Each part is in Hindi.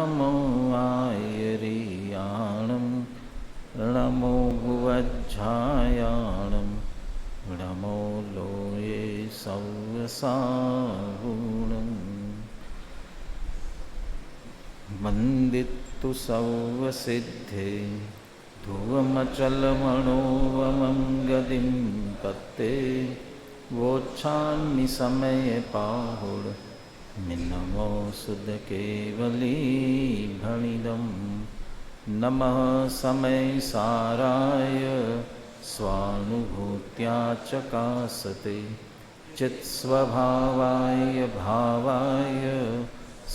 नमो आयर्याणं नमो भुवज्झायाणं नमो लोये सव्यसागुणम् वन्दितु सव्यसिद्धे ध्रुवमचलमणोवमं गतिं पत्ते वोच्छामि समये पाहुड नमो सुध केवली भणिदं नमः समय साराय स्वानुभूत्या चकासते चित्स्वभावाय भावाय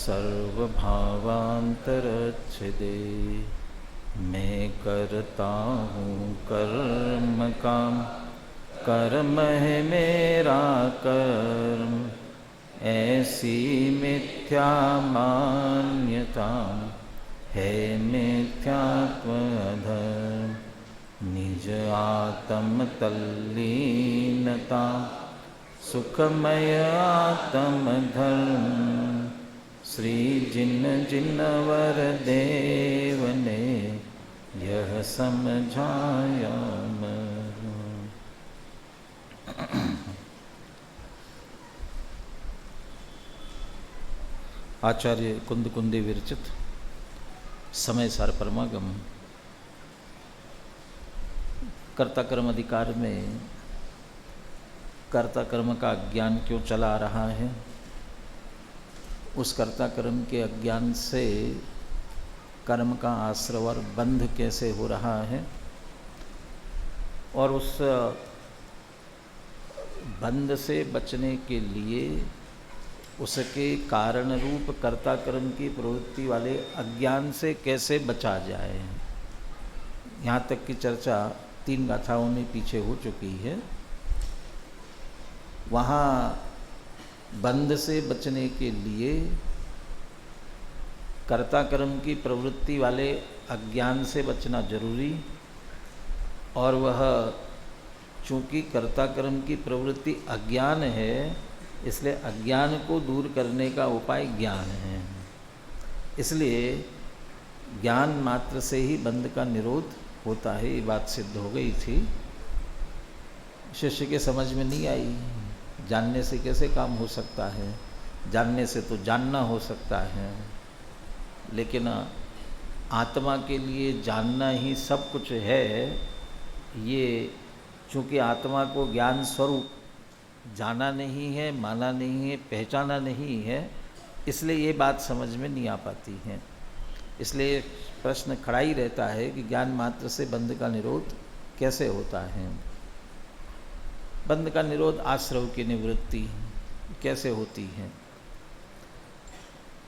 सर्वभावान्तरच्छिदे मैं करता हूँ कर्म काम कर्म है मेरा कर्म ऐसी मिथ्या मान्यता है मिथ्यात्व धर्म निज आत्म तल्लीनता सुखमय आत्म धर्म श्री जिन जिनवर देव ने यह समझाया मरो। आचार्य कुंद कुंदी विरचित समय सार परमागम कर्ता कर्म अधिकार में कर्ता कर्म का अज्ञान क्यों चला आ रहा है, उस कर्ता कर्म के अज्ञान से कर्म का आश्रव और बंध कैसे हो रहा है, और उस बंध से बचने के लिए उसके कारण रूप कर्ता कर्म की प्रवृत्ति वाले अज्ञान से कैसे बचा जाए। यहाँ तक की चर्चा 3 गाथाओं में पीछे हो चुकी है। वहाँ बंध से बचने के लिए कर्ता कर्म की प्रवृत्ति वाले अज्ञान से बचना जरूरी, और वह चूँकि कर्ता कर्म की प्रवृत्ति अज्ञान है इसलिए अज्ञान को दूर करने का उपाय ज्ञान है। इसलिए ज्ञान मात्र से ही बंध का निरोध होता है, ये बात सिद्ध हो गई थी। शिष्य के समझ में नहीं आई, जानने से कैसे काम हो सकता है, जानने से तो जानना हो सकता है, लेकिन आत्मा के लिए जानना ही सब कुछ है। ये चूँकि आत्मा को ज्ञान स्वरूप जाना नहीं है, माना नहीं है, पहचाना नहीं है, इसलिए ये बात समझ में नहीं आ पाती है। इसलिए प्रश्न खड़ा ही रहता है कि ज्ञान मात्र से बंध का निरोध कैसे होता है। बंध का निरोध आश्रव की निवृत्ति कैसे होती है।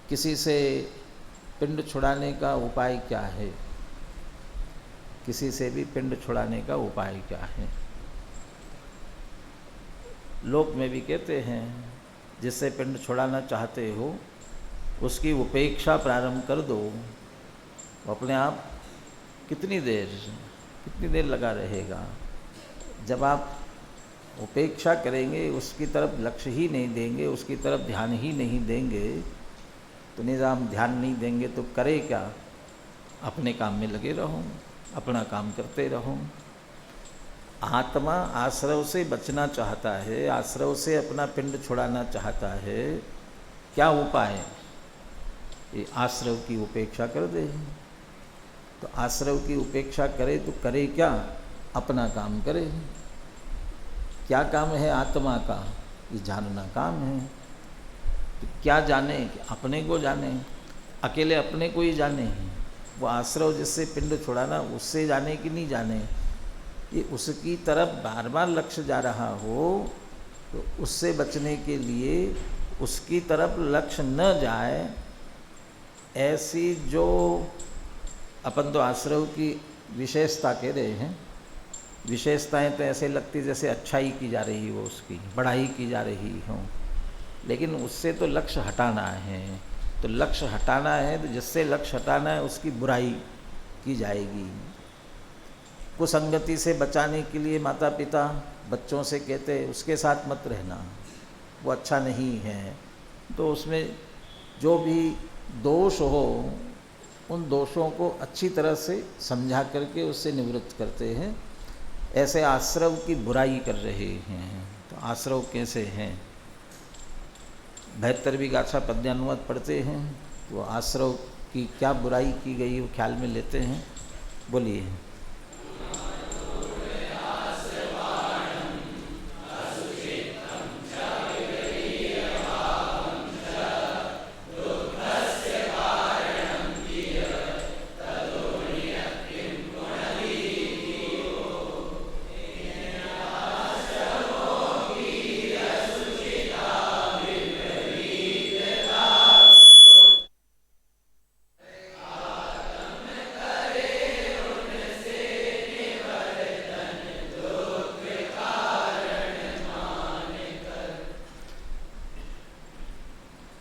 किसी से पिंड छुड़ाने का उपाय क्या है, किसी से भी पिंड छुड़ाने का उपाय क्या है। लोक में भी कहते हैं जिससे पिंड छुड़ाना चाहते हो उसकी उपेक्षा प्रारंभ कर दो, अपने आप कितनी देर लगा रहेगा। जब आप उपेक्षा करेंगे, उसकी तरफ लक्ष्य ही नहीं देंगे, उसकी तरफ ध्यान ही नहीं देंगे, तो निज़ाम ध्यान नहीं देंगे तो करे क्या, अपने काम में लगे रहो, अपना काम करते रहो। आत्मा आश्रव से बचना चाहता है, आश्रव से अपना पिंड छुड़ाना चाहता है, क्या उपाय है? ये आश्रव की उपेक्षा कर दे। तो आश्रव की उपेक्षा करे तो करे क्या, अपना काम करे। क्या काम है आत्मा का, ये जानना काम है। तो क्या जाने, अपने को जाने, अकेले अपने को ही जाने। वो आश्रव जिससे पिंड छुड़ाना उससे जाने कि नहीं जाने, ये उसकी तरफ बार बार लक्ष्य जा रहा हो तो उससे बचने के लिए उसकी तरफ लक्ष्य न जाए, ऐसी जो अपन तो आश्रव की विशेषता कह रहे हैं, विशेषताएं तो ऐसे लगती जैसे अच्छाई की जा रही हो, उसकी बढ़ाई की जा रही हो, लेकिन उससे तो लक्ष्य हटाना है। तो लक्ष्य हटाना है तो जिससे लक्ष्य हटाना है उसकी बुराई की जाएगी। कुसंगति से बचाने के लिए माता पिता बच्चों से कहते उसके साथ मत रहना, वो अच्छा नहीं है। तो उसमें जो भी दोष हो उन दोषों को अच्छी तरह से समझा करके उससे निवृत्त करते हैं। ऐसे आश्रव की बुराई कर रहे हैं। तो आश्रव कैसे हैं? 72वीं गाथा पद्यानुवाद पढ़ते हैं तो आश्रव की क्या बुराई की गई वो ख्याल में लेते हैं। बोलिए।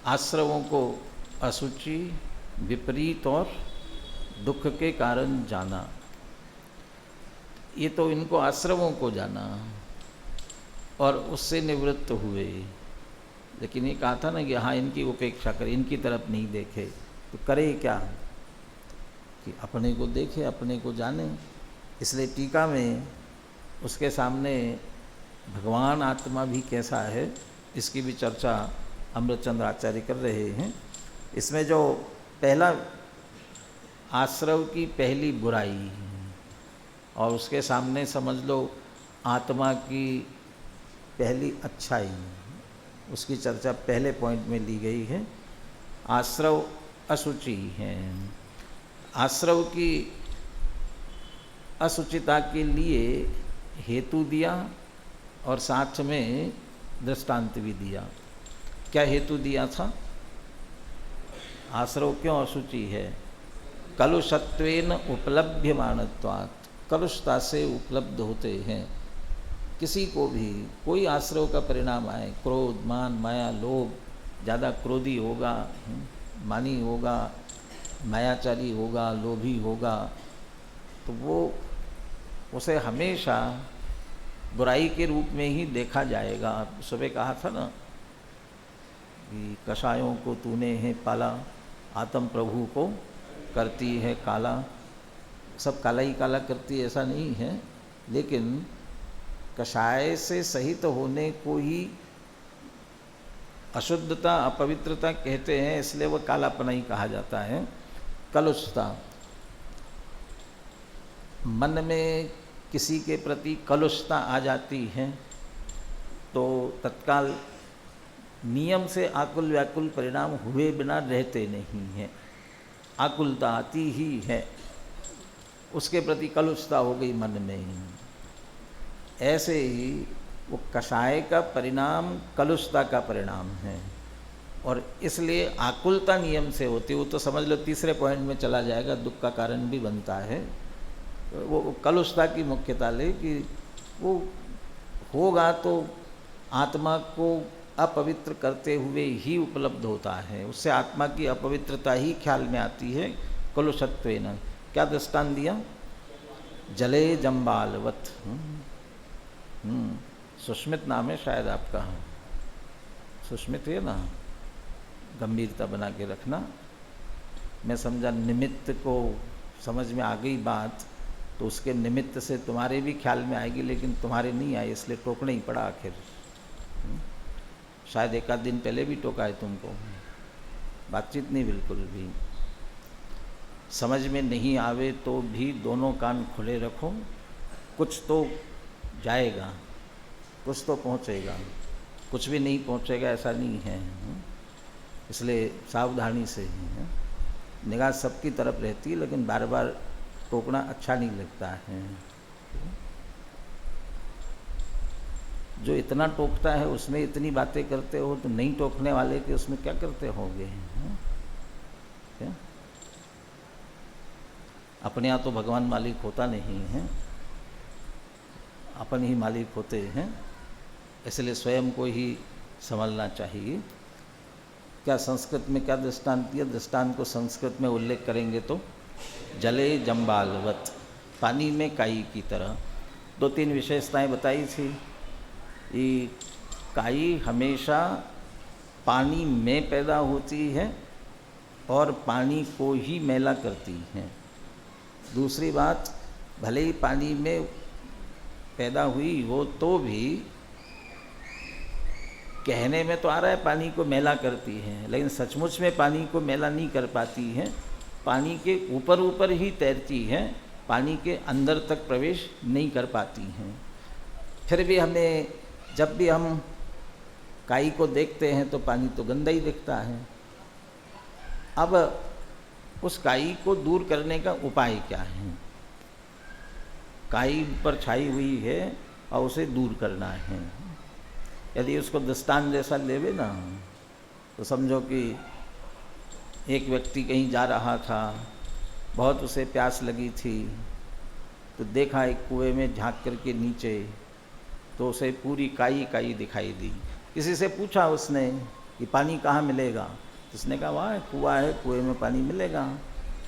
आश्रवों को असुचि, विपरीत और दुख के कारण जाना। ये तो इनको आश्रवों को जाना और उससे निवृत्त हुए। लेकिन ये कहा था ना कि हाँ इनकी उपेक्षा करे, इनकी तरफ नहीं देखे। तो करे क्या कि अपने को देखे, अपने को जाने। इसलिए टीका में उसके सामने भगवान आत्मा भी कैसा है इसकी भी चर्चा अमृतचंद्र आचार्य कर रहे हैं। इसमें जो पहला आश्रव की पहली बुराई और उसके सामने समझ लो आत्मा की पहली अच्छाई, उसकी चर्चा पहले पॉइंट में ली गई है। आश्रव असुचि है। आश्रव की असुचिता के लिए हेतु दिया और साथ में दृष्टांत भी दिया। क्या हेतु दिया था? आश्रव क्यों असुचि है? कलुषत्वेन उपलभ्यमानत्वात्, कलुषता से उपलब्ध होते हैं। किसी को भी कोई आश्रव का परिणाम आए, क्रोध, मान, माया, लोभ, ज़्यादा क्रोधी होगा, मानी होगा, मायाचारी होगा, लोभी होगा, तो वो उसे हमेशा बुराई के रूप में ही देखा जाएगा। सुबह कहा था ना कि कषायों को तूने है पाला, आत्म प्रभु को करती है काला। सब काला ही काला करती है ऐसा नहीं है, लेकिन कषाय से सहित होने को ही अशुद्धता, अपवित्रता कहते हैं, इसलिए वह कालापना ही कहा जाता है। कलुषता, मन में किसी के प्रति कलुषता आ जाती है तो तत्काल नियम से आकुल व्याकुल परिणाम हुए बिना रहते नहीं हैं। आकुलता आती ही है, उसके प्रति कलुषता हो गई मन में ही। ऐसे ही वो कषाय का परिणाम कलुषता का परिणाम है और इसलिए आकुलता नियम से होती। वो तो समझ लो तीसरे पॉइंट में चला जाएगा, दुख का कारण भी बनता है। वो कलुषता की मुख्यता ले कि वो होगा तो आत्मा को अपवित्र करते हुए ही उपलब्ध होता है, उससे आत्मा की अपवित्रता ही ख्याल में आती है। कलुषत्वेन क्या दृष्टांत दिया? जले जम्बालवत। सुस्मित नाम है शायद आपका, सुस्मित है ना, गंभीरता बना के रखना। मैं समझा निमित्त को समझ में आ गई बात तो उसके निमित्त से तुम्हारे भी ख्याल में आएगी, लेकिन तुम्हारे नहीं आई इसलिए टोकना ही पड़ा आखिर। शायद एक आध दिन पहले भी टोका है तुमको, बातचीत नहीं बिल्कुल भी। समझ में नहीं आवे तो भी दोनों कान खुले रखो, कुछ तो जाएगा, कुछ तो पहुँचेगा, कुछ भी नहीं पहुँचेगा ऐसा नहीं है। इसलिए सावधानी से ही है। निगाह सबकी तरफ रहती है, लेकिन बार बार टोकना अच्छा नहीं लगता है। जो इतना टोकता है उसमें इतनी बातें करते हो, तो नहीं टोकने वाले के उसमें क्या करते होगे? क्या अपने यहाँ तो भगवान मालिक होता नहीं है, अपन ही मालिक होते हैं, इसलिए स्वयं को ही संभलना चाहिए। क्या संस्कृत में क्या दृष्टांत दिया? दृष्टांत को संस्कृत में उल्लेख करेंगे तो जले जम्बालवत, पानी में काई की तरह। दो तीन विशेषताएं बताई थी। ये काई हमेशा पानी में पैदा होती है और पानी को ही मैला करती हैं। दूसरी बात, भले ही पानी में पैदा हुई हो तो भी कहने में तो आ रहा है पानी को मैला करती हैं, लेकिन सचमुच में पानी को मैला नहीं कर पाती हैं। पानी के ऊपर ऊपर ही तैरती हैं, पानी के अंदर तक प्रवेश नहीं कर पाती हैं। फिर भी हमें, जब भी हम काई को देखते हैं तो पानी तो गंदा ही दिखता है। अब उस काई को दूर करने का उपाय क्या है? काई पर छाई हुई है और उसे दूर करना है। यदि उसको दृष्टांत जैसा लेवे ना, तो समझो कि एक व्यक्ति कहीं जा रहा था, बहुत उसे प्यास लगी थी, तो देखा एक कुएं में झांक करके नीचे, तो उसे पूरी काई काई दिखाई दी। किसी से पूछा उसने कि पानी कहाँ मिलेगा, तो उसने कहा वहाँ कुआं है, कुएं में पानी मिलेगा।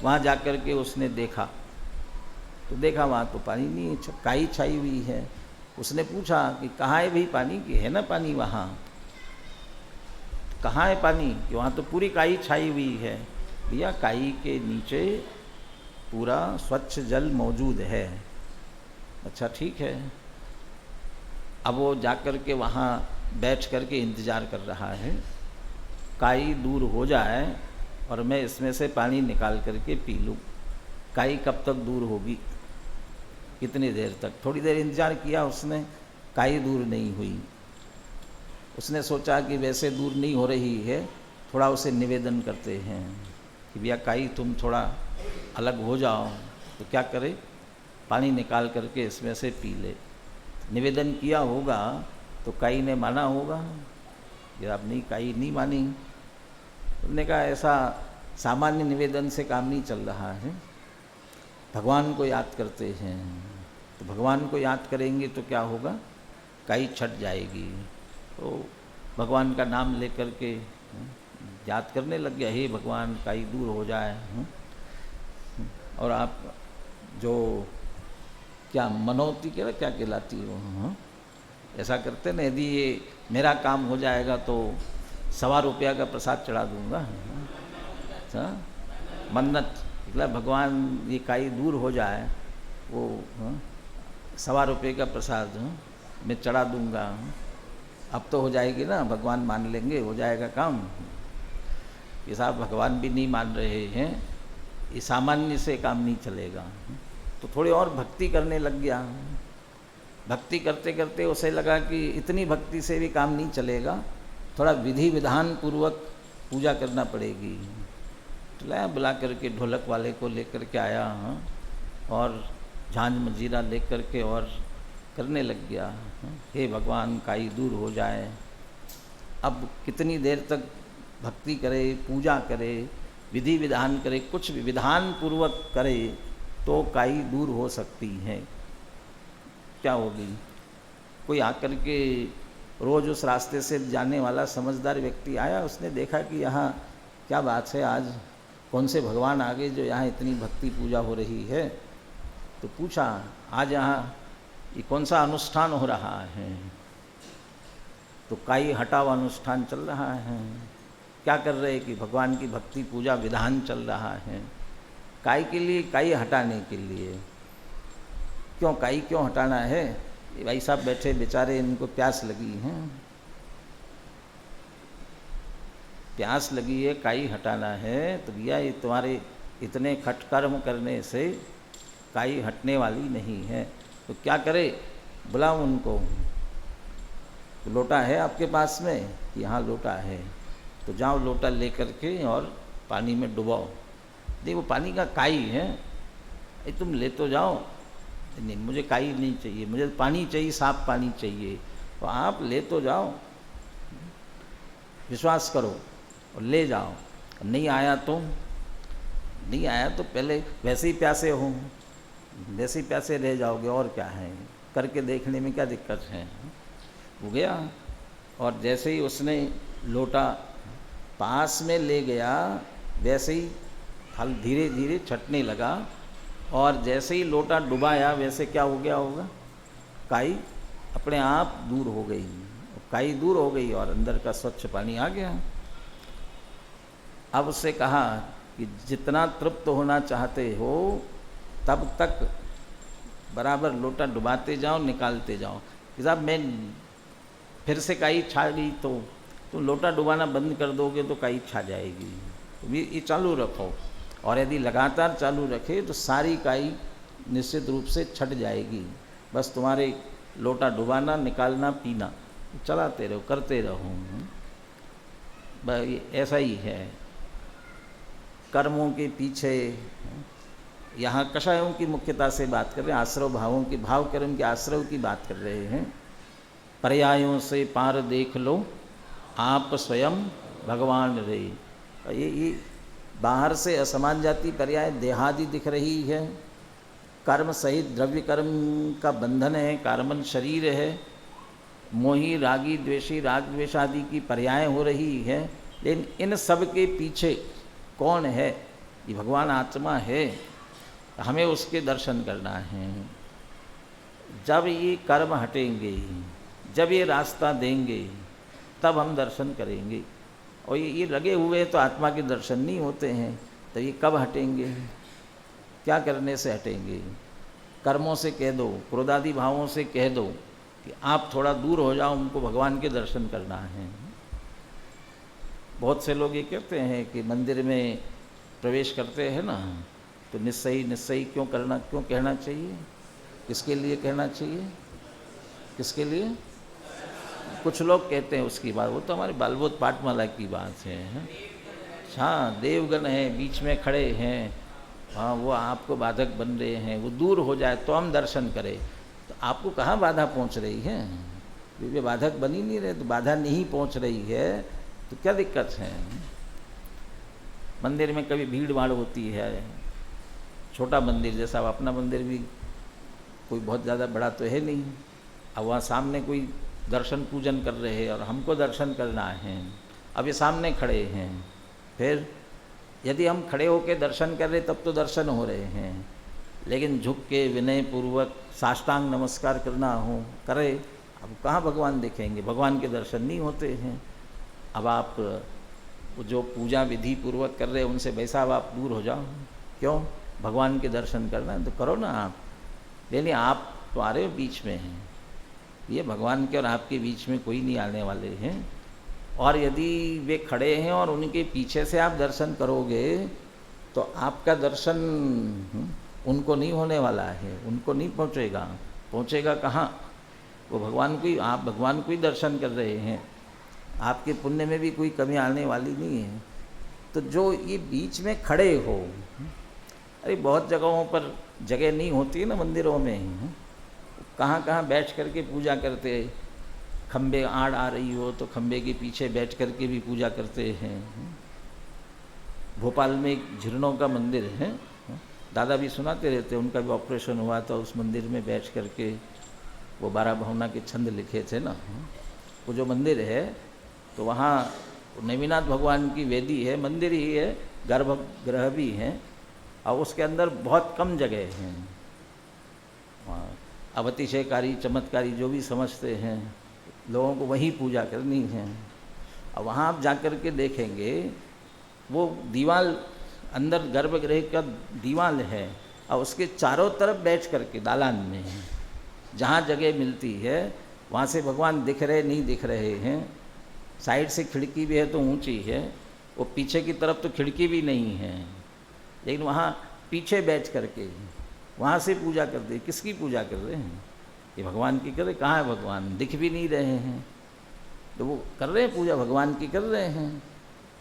वहाँ जा कर के उसने देखा, तो देखा वहाँ तो पानी नहीं है, काई छाई हुई है। उसने पूछा कि कहाँ है भाई पानी, कि है ना पानी वहाँ। कहाँ है पानी, कि वहाँ तो पूरी काई छाई हुई है। भैया काई के नीचे पूरा स्वच्छ जल मौजूद है। अच्छा ठीक है। अब वो जाकर के वहाँ बैठ कर के इंतज़ार कर रहा है, काई दूर हो जाए और मैं इसमें से पानी निकाल करके पी लूँ। काई कब तक दूर होगी, कितनी देर तक? थोड़ी देर इंतज़ार किया उसने, काई दूर नहीं हुई। उसने सोचा कि वैसे दूर नहीं हो रही है, थोड़ा उसे निवेदन करते हैं कि भैया काई तुम थोड़ा अलग हो जाओ। तो क्या करे, पानी निकाल करके इसमें से पी ले। निवेदन किया होगा तो काई ने माना होगा, या अब नहीं, काई नहीं मानी। उन्होंने कहा ऐसा सामान्य निवेदन से काम नहीं चल रहा है, भगवान को याद करते हैं। तो भगवान को याद करेंगे तो क्या होगा, काई छट जाएगी। तो भगवान का नाम लेकर के याद करने लग गया, हे भगवान काई दूर हो जाए। और आप जो क्या मनोती क्या क्या कहलाती हो, ऐसा करते ना, यदि ये मेरा काम हो जाएगा तो ₹1.25 का प्रसाद चढ़ा दूंगा। मन्नत निकला, भगवान ये काई दूर हो जाए, वो ₹1.25 का प्रसाद मैं चढ़ा दूंगा। अब तो हो जाएगी ना, भगवान मान लेंगे, हो जाएगा काम। ये साहब भगवान भी नहीं मान रहे हैं, ये सामान्य से काम नहीं चलेगा। तो थोड़ी और भक्ति करने लग गया। भक्ति करते करते उसे लगा कि इतनी भक्ति से भी काम नहीं चलेगा, थोड़ा विधि विधान पूर्वक पूजा करना पड़ेगी। तो लाया, बुला करके ढोलक वाले को लेकर के आया, और झांझ मंजीरा लेकर के और करने लग गया, हे भगवान काई दूर हो जाए। अब कितनी देर तक भक्ति करे, पूजा करे, विधि विधान करे, कुछ भी विधान पूर्वक करे तो काई दूर हो सकती है। क्या होगी, कोई आकर के रोज़ उस रास्ते से जाने वाला समझदार व्यक्ति आया, उसने देखा कि यहाँ क्या बात है, आज कौन से भगवान आ गए जो यहाँ इतनी भक्ति पूजा हो रही है। तो पूछा आज यहाँ ये कौन सा अनुष्ठान हो रहा है। तो काई हटाव अनुष्ठान चल रहा है। क्या कर रहे हैं कि भगवान की भक्ति पूजा विधान चल रहा है। काई के लिए, काई हटाने के लिए। क्यों काई क्यों हटाना है, ये भाई साहब बैठे बेचारे, इनको प्यास लगी है, प्यास लगी है, काई हटाना है। तो भैया ये तुम्हारे इतने खटकर्म करने से काई हटने वाली नहीं है। तो क्या करे, बुलाओ उनको। तो लोटा है आपके पास में, कि हाँ लोटा है, तो जाओ लोटा लेकर के और पानी में डुबाओ। नहीं वो पानी का काई है, तुम ले तो जाओ। नहीं मुझे काई नहीं चाहिए, मुझे पानी चाहिए, साफ पानी चाहिए। तो आप ले तो जाओ, विश्वास करो और ले जाओ। नहीं आया तो, नहीं आया तो पहले वैसे ही प्यासे हो, वैसे ही प्यासे रह जाओगे, और क्या है, करके देखने में क्या दिक्कत है। हो गया। और जैसे ही उसने लोटा पास में ले गया, वैसे ही फल धीरे धीरे छटने लगा। और जैसे ही लोटा डुबाया, वैसे क्या हो गया होगा, काई अपने आप दूर हो गई। काई दूर हो गई और अंदर का स्वच्छ पानी आ गया। अब उससे कहा कि जितना तृप्त होना चाहते हो तब तक बराबर लोटा डुबाते जाओ, निकालते जाओ। कि साहब मैं फिर से काई छा गई तो तुम लोटा डुबाना बंद कर दोगे तो काई छा जाएगी। तुम ये चालू रखो, और यदि लगातार चालू रखे तो सारी काई निश्चित रूप से छट जाएगी। बस तुम्हारे लोटा डुबाना, निकालना, पीना चलाते रहो, करते रहो। ऐसा ही है कर्मों के पीछे। यहाँ कषायों की मुख्यता से बात कर रहे हैं, आश्रव भावों की, भाव कर्म के आश्रव की बात कर रहे हैं। पर्यायों से पार देख लो आप स्वयं भगवान रे। ये बाहर से असमान जाति पर्याय देहादि दिख रही है, कर्म सहित द्रव्य कर्म का बंधन है, कार्बन शरीर है, मोही रागी द्वेषी राग द्वेष आदि की पर्याय हो रही है। लेकिन इन सब के पीछे कौन है? ये भगवान आत्मा है। हमें उसके दर्शन करना है। जब ये कर्म हटेंगे, जब ये रास्ता देंगे, तब हम दर्शन करेंगे। और ये लगे हुए तो आत्मा के दर्शन नहीं होते हैं। तो ये कब हटेंगे? क्या करने से हटेंगे? कर्मों से कह दो, क्रोधादि भावों से कह दो कि आप थोड़ा दूर हो जाओ, उनको भगवान के दर्शन करना है। बहुत से लोग ये कहते हैं कि मंदिर में प्रवेश करते हैं ना, तो निस्सही निस्सही क्यों कहना चाहिए? किसके लिए कहना चाहिए? किसके लिए? कुछ लोग कहते हैं उसकी बात, वो तो हमारे बालबोध पाठमाला की बात है। हाँ, देवगण हैं बीच में खड़े हैं, हाँ वो आपको बाधक बन रहे हैं, वो दूर हो जाए तो हम दर्शन करें। तो आपको कहाँ बाधा पहुँच रही है? वे बाधक बन ही नहीं रहे, तो बाधा नहीं पहुँच रही है तो क्या दिक्कत है? मंदिर में कभी भीड़ भाड़ होती है, छोटा मंदिर जैसा, अब अपना मंदिर भी कोई बहुत ज़्यादा बड़ा तो है नहीं। अब वहाँ सामने कोई दर्शन पूजन कर रहे हैं और हमको दर्शन करना है, अब ये सामने खड़े हैं। फिर यदि हम खड़े होकर दर्शन कर रहे तब तो दर्शन हो रहे हैं, लेकिन झुक के विनय पूर्वक साष्टांग नमस्कार करना हो करे, अब कहाँ भगवान दिखेंगे? भगवान के दर्शन नहीं होते हैं। अब आप जो पूजा विधि पूर्वक कर रहे हैं उनसे वैसा अब आप दूर हो जाओ। क्यों? भगवान के दर्शन करना है तो करो ना आप। लेकिन आप तो आ रहे हो बीच में हैं, ये भगवान के और आपके बीच में कोई नहीं आने वाले हैं। और यदि वे खड़े हैं और उनके पीछे से आप दर्शन करोगे तो आपका दर्शन उनको नहीं होने वाला है, उनको नहीं पहुँचेगा। पहुँचेगा कहाँ? वो भगवान को ही, आप भगवान को ही दर्शन कर रहे हैं, आपके पुण्य में भी कोई कमी आने वाली नहीं है। तो जो ये बीच में खड़े हो, अरे बहुत जगहों पर जगह नहीं होती है ना मंदिरों में, कहाँ कहाँ बैठ करके पूजा करते, खम्बे आड़ आ रही हो तो खम्बे के पीछे बैठ करके भी पूजा करते हैं। भोपाल में एक झिरनों का मंदिर है, दादा भी सुनाते रहते, उनका भी ऑपरेशन हुआ था, उस मंदिर में बैठ करके वो 12 भावना के छंद लिखे थे ना। वो जो मंदिर है तो वहाँ नेमिनाथ भगवान की वेदी है, मंदिर ही है, गर्भगृह भी है, और उसके अंदर बहुत कम जगह हैं। वहाँ अब अतिशयकारी चमत्कारी जो भी समझते हैं लोगों को वहीं पूजा करनी है। अब वहाँ आप जाकर के देखेंगे वो दीवाल, अंदर गर्भगृह का दीवाल है और उसके चारों तरफ बैठ करके दालान में जहाँ जगह मिलती है वहाँ से भगवान दिख रहे नहीं दिख रहे हैं। साइड से खिड़की भी है तो ऊंची है, वो पीछे की तरफ तो खिड़की भी नहीं है, लेकिन वहाँ पीछे बैठ करके वहाँ से पूजा करते। किसकी पूजा कर रहे हैं? ये भगवान की कर रहे। कहाँ है भगवान? दिख भी नहीं रहे हैं, तो वो कर रहे हैं पूजा, भगवान की कर रहे हैं।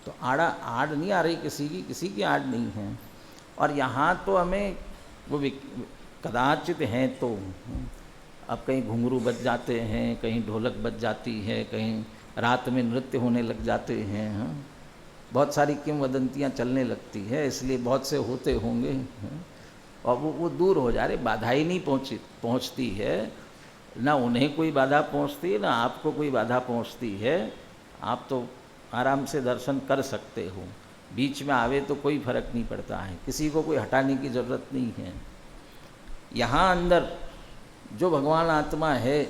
तो आड़ नहीं आ रही किसी की आड़ नहीं है। और यहाँ तो हमें वो कदाचित हैं, तो अब कहीं घुंघरू बज जाते हैं, कहीं ढोलक बज जाती है, कहीं रात में नृत्य होने लग जाते हैं। बहुत सारी किंवदंतियाँ चलने लगती है, इसलिए बहुत से होते होंगे। और वो दूर हो जा रहे, बाधा ही नहीं पहुँचती है, ना उन्हें कोई बाधा पहुँचती है, ना आपको कोई बाधा पहुँचती है। आप तो आराम से दर्शन कर सकते हो, बीच में आवे तो कोई फर्क नहीं पड़ता है, किसी को कोई हटाने की ज़रूरत नहीं है। यहाँ अंदर जो भगवान आत्मा है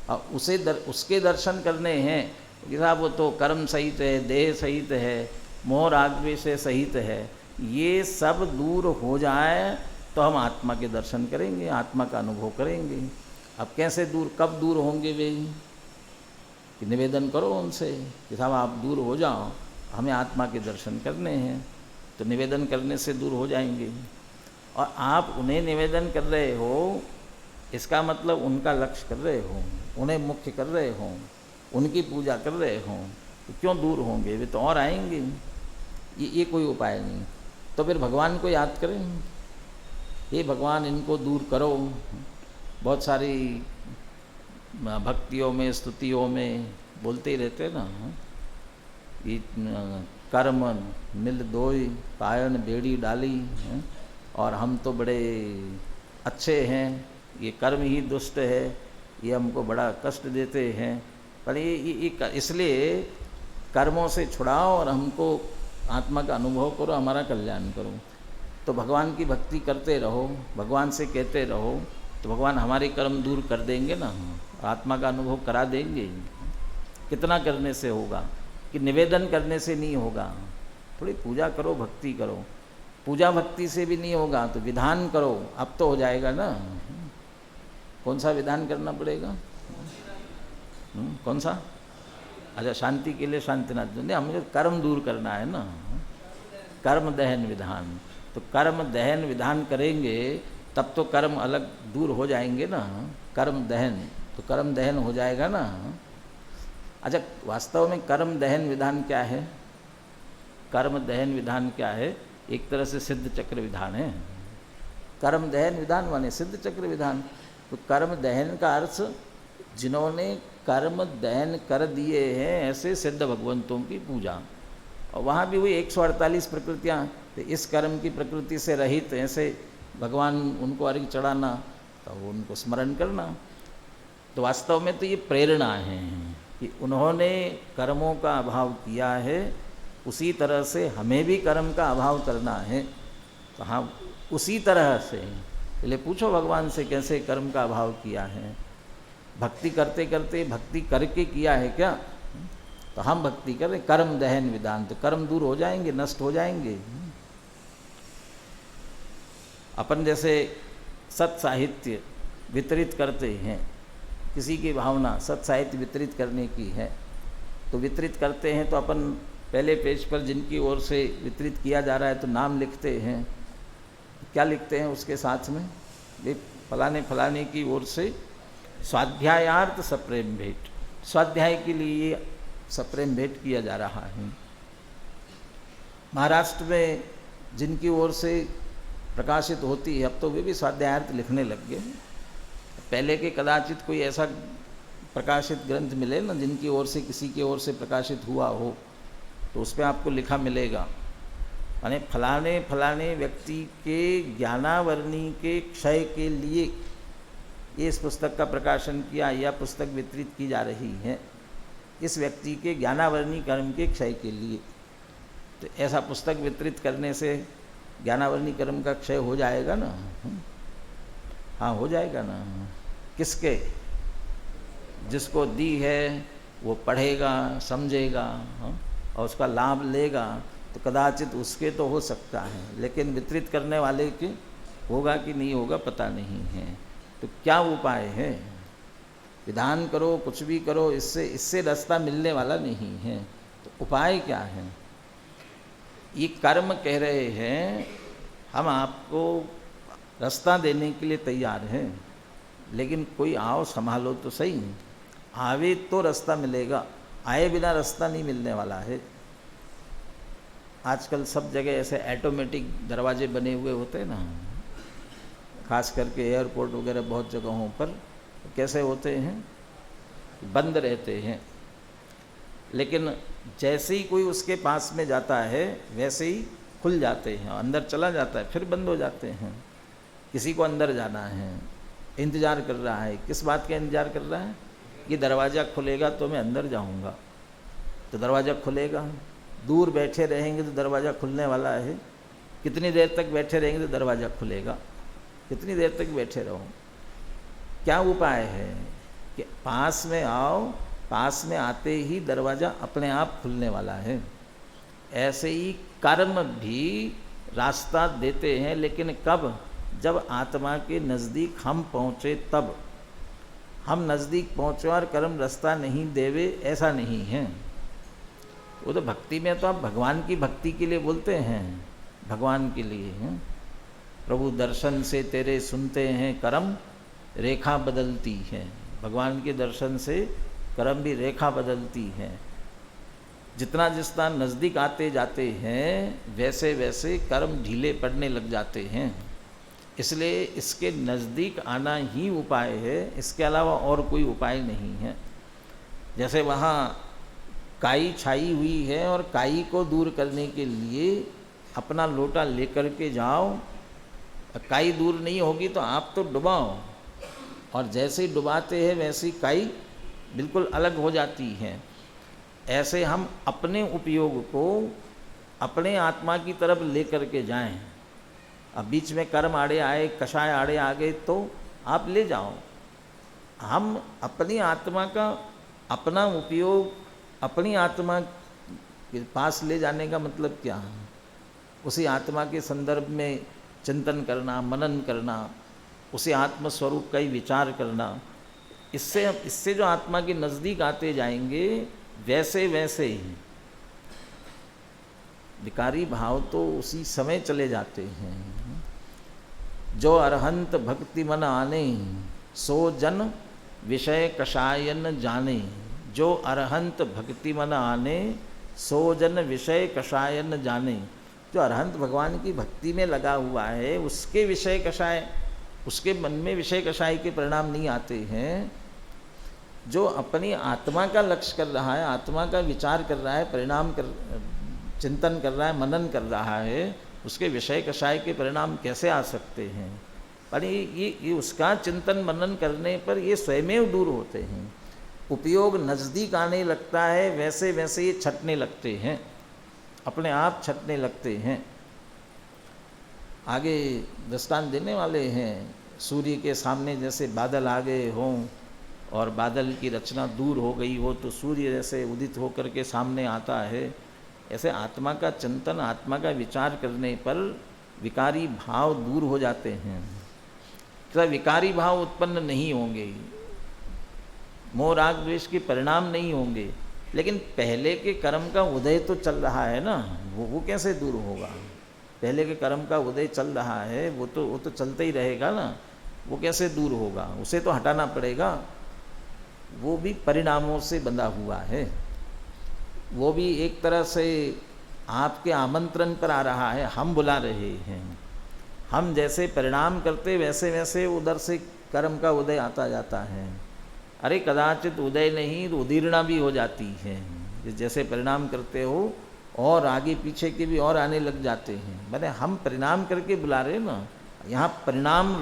उसके दर्शन करने हैं। कि साहब वो तो कर्म सहित है, देह सहित है, मोह राग द्वेष से सहित है, ये सब दूर हो जाए तो हम आत्मा के दर्शन करेंगे, आत्मा का अनुभव करेंगे। अब कैसे दूर, कब दूर होंगे वे? कि निवेदन करो उनसे कि साहब आप दूर हो जाओ, हमें आत्मा के दर्शन करने हैं। तो निवेदन करने से दूर हो जाएंगे। और आप उन्हें निवेदन कर रहे हो, इसका मतलब उनका लक्ष्य कर रहे हो, उन्हें मुख्य कर रहे हो, उनकी पूजा कर रहे हो, तो क्यों दूर होंगे? वे तो और आएंगे। ये कोई उपाय नहीं। तो फिर भगवान को याद करें, हे भगवान इनको दूर करो। बहुत सारी भक्तियों में, स्तुतियों में बोलते ही रहते ना, ये कर्म मिल दोई पायन बेड़ी डाली, और हम तो बड़े अच्छे हैं, ये कर्म ही दुष्ट है, ये हमको बड़ा कष्ट देते हैं। पर ये इसलिए कर्मों से छुड़ाओ और हमको आत्मा का अनुभव करो, हमारा कल्याण करो। तो भगवान की भक्ति करते रहो, भगवान से कहते रहो, तो भगवान हमारे कर्म दूर कर देंगे ना, आत्मा का अनुभव करा देंगे। कितना करने से होगा? कि निवेदन करने से नहीं होगा। थोड़ी पूजा करो, भक्ति करो। पूजा भक्ति से भी नहीं होगा तो विधान करो, अब तो हो जाएगा ना। कौन सा विधान करना पड़ेगा? कौन सा? अच्छा, शांति के लिए शांतिनाथ। नहीं, हमें कर्म दूर करना है ना, कर्म दहन विधान। तो कर्म दहन विधान करेंगे तब तो कर्म अलग दूर हो जाएंगे ना। कर्म दहन, तो कर्म दहन हो जाएगा ना। अच्छा, वास्तव में कर्म दहन विधान क्या है? कर्म दहन विधान क्या है? एक तरह से सिद्ध चक्र विधान है। कर्म दहन विधान माने सिद्ध चक्र विधान। तो कर्म दहन का अर्थ जिन्होंने कर्म दहन कर दिए हैं ऐसे सिद्ध भगवंतों की पूजा। और वहाँ भी हुई 148 प्रकृतियाँ, तो इस कर्म की प्रकृति से रहित ऐसे भगवान उनको अर्घ्य चढ़ाना, तो उनको स्मरण करना। तो वास्तव में तो ये प्रेरणा है कि उन्होंने कर्मों का अभाव किया है, उसी तरह से हमें भी कर्म का अभाव करना है। तो हाँ, उसी तरह से पहले पूछो भगवान से कैसे कर्म का अभाव किया है। भक्ति करते करते भक्ति करके किया है क्या? तो हम भक्ति करें कर्म दहन विधान, तो कर्म दूर हो जाएंगे, नष्ट हो जाएंगे। अपन जैसे सत साहित्य वितरित करते हैं, किसी की भावना सत साहित्य वितरित करने की है, तो वितरित करते हैं तो अपन पहले पेज पर जिनकी ओर से वितरित किया जा रहा है तो नाम लिखते हैं। क्या लिखते हैं उसके साथ में? वे फलाने फलाने की ओर से स्वाध्यायार्थ सप्रेम भेंट, स्वाध्याय के लिए सप्रेम भेंट किया जा रहा है। महाराष्ट्र में जिनकी ओर से प्रकाशित होती है, अब तो वे भी स्वाध्यायार्थ लिखने लग गए। पहले के कदाचित कोई ऐसा प्रकाशित ग्रंथ मिले ना जिनकी ओर से, किसी की ओर से प्रकाशित हुआ हो, तो उस पर आपको लिखा मिलेगा, यानी फलाने फलाने व्यक्ति के ज्ञानावरणी के क्षय के लिए ये इस पुस्तक का प्रकाशन किया, या पुस्तक वितरित की जा रही है इस व्यक्ति के ज्ञानावरणी कर्म के क्षय के लिए। तो ऐसा पुस्तक वितरित करने से ज्ञानावरणी कर्म का क्षय हो जाएगा ना? हाँ, हो जाएगा ना। किसके? जिसको दी है वो पढ़ेगा, समझेगा, और उसका लाभ लेगा, तो कदाचित उसके तो हो सकता है, लेकिन वितरित करने वाले के होगा कि नहीं होगा पता नहीं है। तो क्या उपाय है? विधान करो, कुछ भी करो, इससे रास्ता मिलने वाला नहीं है। तो उपाय क्या है? ये कर्म कह रहे हैं हम आपको रास्ता देने के लिए तैयार हैं, लेकिन कोई आओ संभालो तो सही। आवे तो रास्ता मिलेगा, आए बिना रास्ता नहीं मिलने वाला है। आजकल सब जगह ऐसे ऑटोमेटिक दरवाजे बने हुए होते हैं ना, खास करके एयरपोर्ट वगैरह बहुत जगहों पर कैसे होते हैं, बंद रहते हैं, लेकिन जैसे ही कोई उसके पास में जाता है वैसे ही खुल जाते हैं, अंदर चला जाता है फिर बंद हो जाते हैं। किसी को अंदर जाना है, इंतज़ार कर रहा है, किस बात का इंतज़ार कर रहा है? ये दरवाज़ा खुलेगा तो मैं अंदर जाऊंगा, तो दरवाज़ा खुलेगा। दूर बैठे रहेंगे तो दरवाज़ा खुलने वाला है, कितनी देर तक बैठे रहेंगे तो दरवाज़ा खुलेगा, कितनी देर तक बैठे रहो। क्या उपाय है कि पास में आओ, पास में आते ही दरवाज़ा अपने आप खुलने वाला है। ऐसे ही कर्म भी रास्ता देते हैं, लेकिन कब? जब आत्मा के नज़दीक हम पहुँचे तब। हम नज़दीक पहुँचे और कर्म रास्ता नहीं देवे, ऐसा नहीं है। वो तो भक्ति में तो आप भगवान की भक्ति के लिए बोलते हैं, भगवान के लिए हैं। प्रभु दर्शन से तेरे सुनते हैं कर्म, रेखा बदलती है। भगवान के दर्शन से कर्म भी रेखा बदलती है। जितना जितना नज़दीक आते जाते हैं वैसे वैसे कर्म ढीले पड़ने लग जाते हैं। इसलिए इसके नज़दीक आना ही उपाय है, इसके अलावा और कोई उपाय नहीं है। जैसे वहाँ काई छाई हुई है और काई को दूर करने के लिए अपना लोटा लेकर के जाओ, काई दूर नहीं होगी तो आप तो डुबाओ, और जैसे ही डुबाते हैं वैसी काई बिल्कुल अलग हो जाती है। ऐसे हम अपने उपयोग को अपने आत्मा की तरफ लेकर के जाएं। अब बीच में कर्म आड़े आए, कषाय आड़े आ गए तो आप ले जाओ। हम अपनी आत्मा का अपना उपयोग अपनी आत्मा के पास ले जाने का मतलब क्या है? उसी आत्मा के संदर्भ में चिंतन करना, मनन करना, उसी आत्मस्वरूप का ही विचार करना। इससे जो आत्मा के नज़दीक आते जाएंगे वैसे वैसे ही विकारी भाव तो उसी समय चले जाते हैं। जो अरहंत भक्ति मन आने, सो जन विषय कषायन जाने। जो अरहंत भक्ति मन आने, सो जन विषय कषायन जाने। जो अरहंत भगवान की भक्ति में लगा हुआ है उसके विषय कषाय, उसके मन में विषय कषाय के परिणाम नहीं आते हैं। जो अपनी आत्मा का लक्ष्य कर रहा है, आत्मा का विचार कर रहा है, चिंतन कर रहा है, मनन कर रहा है, उसके विषय कषाय के परिणाम कैसे आ सकते हैं? पर ये उसका चिंतन मनन करने पर ये स्वयमेव दूर होते हैं। उपयोग नज़दीक आने लगता है वैसे वैसे ये छटने लगते हैं, अपने आप छटने लगते हैं। आगे दृष्टांत देने वाले हैं। सूर्य के सामने जैसे बादल आ गए हों और बादल की रचना दूर हो गई हो तो सूर्य जैसे उदित होकर के सामने आता है, ऐसे आत्मा का चिंतन, आत्मा का विचार करने पर विकारी भाव दूर हो जाते हैं। तो विकारी भाव उत्पन्न नहीं होंगे, मोह राग द्वेष के परिणाम नहीं होंगे, लेकिन पहले के कर्म का उदय तो चल रहा है ना, वो कैसे दूर होगा? पहले के कर्म का उदय चल रहा है, वो तो चलता ही रहेगा ना, वो कैसे दूर होगा? उसे तो हटाना पड़ेगा। वो भी परिणामों से बंधा हुआ है, वो भी एक तरह से आपके आमंत्रण पर आ रहा है, हम बुला रहे हैं। हम जैसे परिणाम करते वैसे वैसे उधर से कर्म का उदय आता जाता है। अरे कदाचित उदय नहीं तो उदीर्णा भी हो जाती है। जैसे परिणाम करते हो और आगे पीछे के भी और आने लग जाते हैं। मैंने हम परिणाम करके बुला रहे ना, यहाँ परिणाम